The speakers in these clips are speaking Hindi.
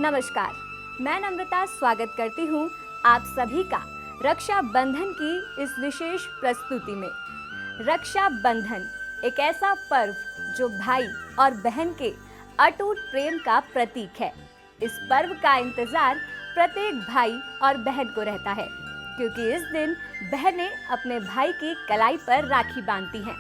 नमस्कार, मैं नम्रता स्वागत करती हूँ आप सभी का रक्षा बंधन की इस विशेष प्रस्तुति में। रक्षा बंधन एक ऐसा पर्व जो भाई और बहन के अटूट प्रेम का प्रतीक है। इस पर्व का इंतजार प्रत्येक भाई और बहन को रहता है, क्योंकि इस दिन बहनें अपने भाई की कलाई पर राखी बांधती हैं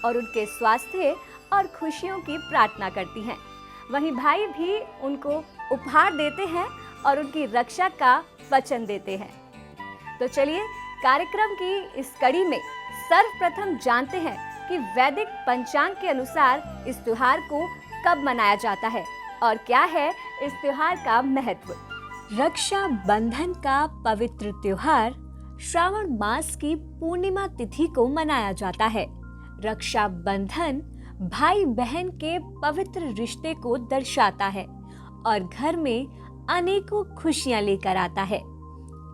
और उनके स्वास्थ्य और खुशियों की प्रार्थना करती हैं। वहीं भाई भी उनको उपहार देते हैं और उनकी रक्षा का वचन देते हैं। तो चलिए कार्यक्रम की इस कड़ी में सर्वप्रथम जानते हैं कि वैदिक पंचांग के अनुसार इस त्योहार को कब मनाया जाता है और क्या है इस त्योहार का महत्व। रक्षा बंधन का पवित्र त्योहार श्रावण मास की पूर्णिमा तिथि को मनाया जाता है। रक्षा बंधन भाई बहन के पवित्र रिश्ते को दर्शाता है और घर में अनेकों खुशियां लेकर आता है।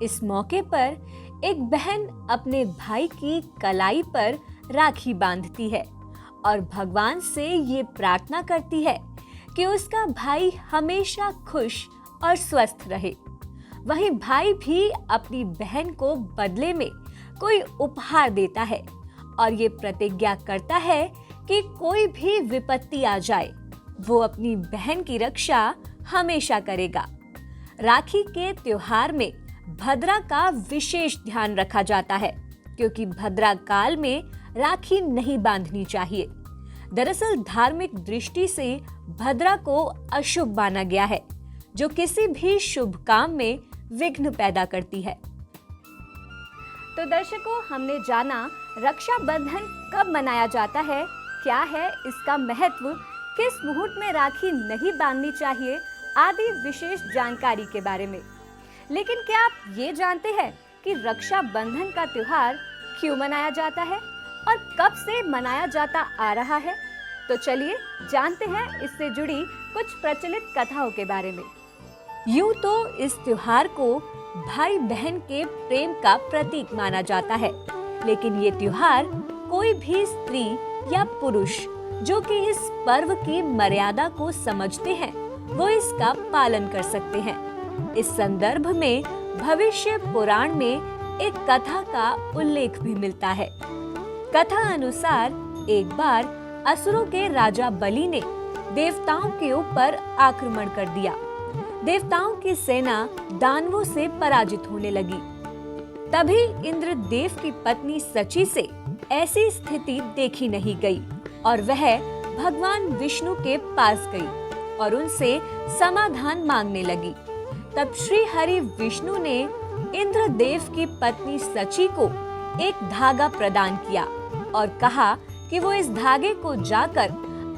इस मौके पर एक बहन अपने भाई की कलाई पर राखी बांधती है और भगवान से ये प्रार्थना करती है कि उसका भाई हमेशा खुश और स्वस्थ रहे। वहीं भाई भी अपनी बहन को बदले में कोई उपहार देता है और ये प्रतिज्ञा करता है कि कोई भी विपत्ति आ जाए, वो अपनी बहन की रक्षा हमेशा करेगा। राखी के त्योहार में भद्रा का विशेष ध्यान रखा जाता है, क्योंकि भद्रा काल में राखी नहीं बांधनी चाहिए। दरअसल धार्मिक दृष्टि से भद्रा को अशुभ माना गया है, जो किसी भी शुभ काम में विघ्न पैदा करती है। तो दर्शकों, हमने जाना रक्षा बंधन कब मनाया जाता है, क्या है इसका महत्व, किस मुहूर्त में राखी नहीं बांधनी चाहिए आदि विशेष जानकारी के बारे में। लेकिन क्या आप ये जानते हैं कि रक्षा बंधन का त्योहार क्यों मनाया जाता है और कब से मनाया जाता आ रहा है? तो चलिए जानते हैं इससे जुड़ी कुछ प्रचलित कथाओं के बारे में। यूं तो इस त्योहार को भाई बहन के प्रेम का प्रतीक माना जाता है, लेकिन ये त्योहार कोई भी स्त्री या पुरुष जो कि इस पर्व की मर्यादा को समझते हैं, वो इसका पालन कर सकते हैं। इस संदर्भ में भविष्य पुराण में एक कथा का उल्लेख भी मिलता है। कथा अनुसार एक बार असुरों के राजा बलि ने देवताओं के ऊपर आक्रमण कर दिया। देवताओं की सेना दानवों से पराजित होने लगी। तभी इंद्रदेव की पत्नी सची से ऐसी स्थिति देखी नहीं गई और वह भगवान विष्णु के पास गई और उनसे समाधान मांगने लगी। तब श्री हरि विष्णु ने इंद्रदेव की पत्नी सची को एक धागा प्रदान किया और कहा कि वो इस धागे को जाकर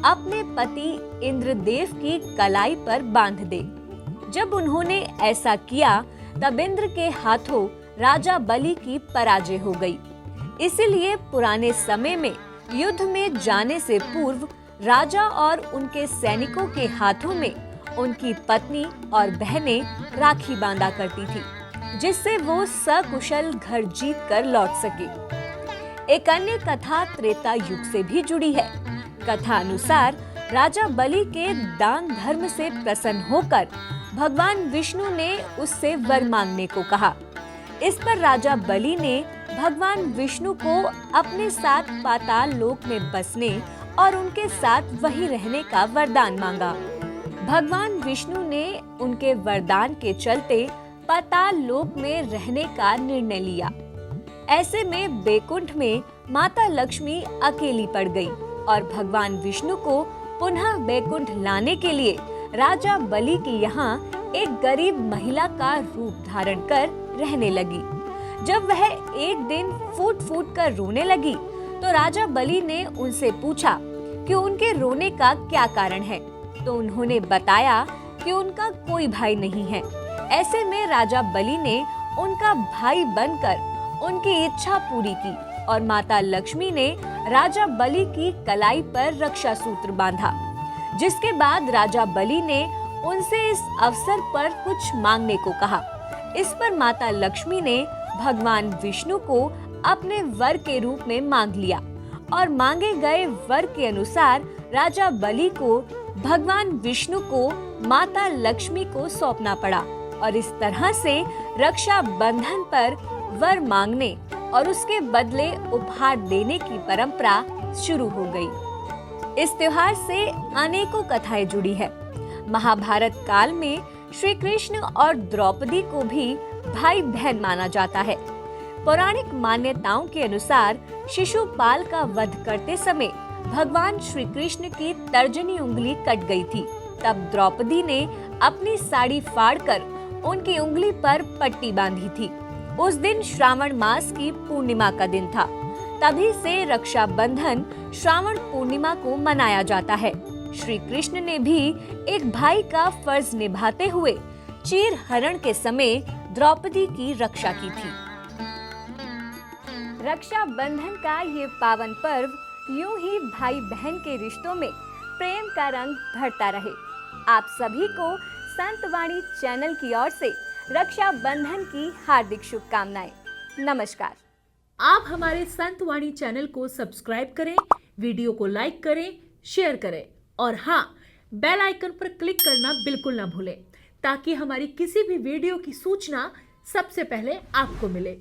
अपने पति इंद्रदेव की कलाई पर बांध दे। जब उन्होंने ऐसा किया तब इंद्र के हाथों राजा बलि की पराजय हो गई। इसीलिए पुराने समय में युद्ध में जाने से पूर्व राजा और उनके सैनिकों के हाथों में उनकी पत्नी और बहनें राखी बांधा करती थी, जिससे वो सकुशल घर जीत कर लौट सके। एक अन्य कथा त्रेता युग से भी जुड़ी है। कथा अनुसार राजा बलि के दान धर्म से प्रसन्न होकर भगवान विष्णु ने उससे वर मांगने को कहा। इस पर राजा बलि ने भगवान विष्णु को अपने साथ पाताल लोक में बसने और उनके साथ वहीं रहने का वरदान मांगा। भगवान विष्णु ने उनके वरदान के चलते पाताल लोक में रहने का निर्णय लिया। ऐसे में बैकुंठ में माता लक्ष्मी अकेली पड़ गई और भगवान विष्णु को पुनः बैकुंठ लाने के लिए राजा बलि के यहाँ एक गरीब महिला का रूप धारण कर रहने लगी। जब वह एक दिन फूट फूट कर रोने लगी तो राजा बलि ने उनसे पूछा कि उनके रोने का क्या कारण है। तो उन्होंने बताया कि उनका कोई भाई नहीं है। ऐसे में राजा बलि ने उनका भाई बनकर उनकी इच्छा पूरी की और माता लक्ष्मी ने राजा बलि की कलाई पर रक्षा सूत्र बांधा। जिसके बाद राजा बलि ने उनसे इस अवसर पर कुछ मांगने को कहा। इस पर माता लक्ष्मी ने भगवान विष्णु को अपने वर के रूप में मांग लिया और मांगे गए वर के अनुसार राजा बलि को भगवान विष्णु को माता लक्ष्मी को सौंपना पड़ा और इस तरह से रक्षा बंधन पर वर मांगने और उसके बदले उपहार देने की परंपरा शुरू हो गई। इस त्योहार से अनेकों कथाएं जुड़ी है। महाभारत काल में श्री कृष्ण और द्रौपदी को भी भाई बहन माना जाता है। पौराणिक मान्यताओं के अनुसार शिशुपाल का वध करते समय भगवान श्री कृष्ण की तर्जनी उंगली कट गई थी। तब द्रौपदी ने अपनी साड़ी फाड़कर उनकी उंगली पर पट्टी बांधी थी। उस दिन श्रावण मास की पूर्णिमा का दिन था। तभी से रक्षा बंधन श्रावण पूर्णिमा को मनाया जाता है। श्री कृष्ण ने भी एक भाई का फर्ज निभाते हुए चीर हरण के समय द्रौपदी की रक्षा की थी। रक्षा बंधन का ये पावन पर्व यूं ही भाई बहन के रिश्तों में प्रेम का रंग भरता रहे। आप सभी को संतवाणी चैनल की ओर से रक्षा बंधन की हार्दिक शुभकामनाएं। नमस्कार। आप हमारे संतवाणी चैनल को सब्सक्राइब करें, वीडियो को लाइक करें, शेयर करें और हाँ, बेल आइकन पर क्लिक करना बिल्कुल ना भूलें ताकि हमारी किसी भी वीडियो की सूचना सबसे पहले आपको मिले।